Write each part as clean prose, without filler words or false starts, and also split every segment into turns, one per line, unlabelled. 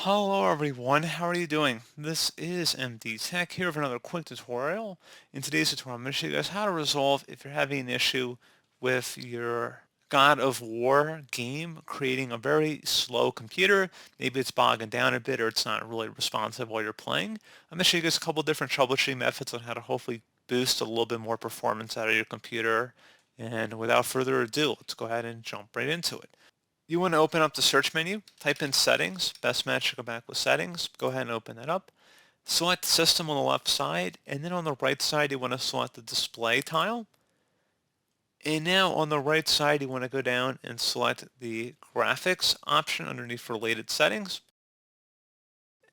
Hello everyone, how are you doing? This is MD Tech here with another quick tutorial. In today's tutorial, I'm going to show you guys how to resolve if you're having an issue with your God of War game creating a very slow computer. Maybe it's bogging down a bit or it's not really responsive while you're playing. I'm going to show you guys a couple different troubleshooting methods on how to hopefully boost a little bit more performance out of your computer. And without further ado, let's go ahead and jump right into it. You want to open up the search menu, type in settings, best match to go back with settings, go ahead and open that up. Select system on the left side, and then on the right side you want to select the display tile. And now on the right side you want to go down and select the graphics option underneath related settings.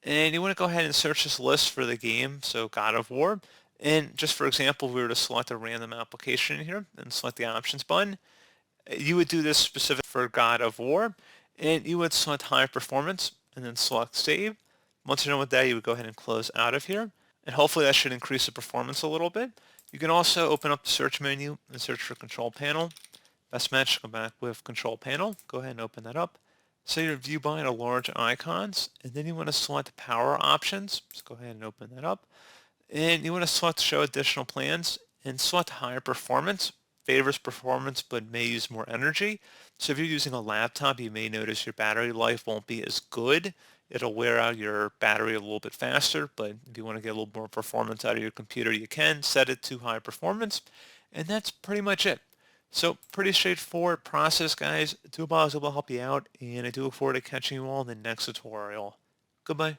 And you want to go ahead and search this list for the game, so God of War. And just for example, if we were to select a random application here and select the options button, you would do this specific for God of War, and you would select high performance and then select save. Once you're done with that, you would go ahead and close out of here, and hopefully that should increase the performance a little bit. You can also open up the search menu and search for control panel. Best match, come back with control panel. Go ahead and open that up. Set your view by to large icons, and then you want to select power options. Just go ahead and open that up. And you want to select show additional plans and select higher performance. Favors performance but may use more energy. So if you're using a laptop, you may notice your battery life won't be as good. It'll wear out your battery a little bit faster, but if you want to get a little more performance out of your computer, you can set it to high performance. And that's pretty much it. So pretty straightforward process, guys. I do hope I was able to help you out, and I do look forward to catching you all in the next tutorial. Goodbye.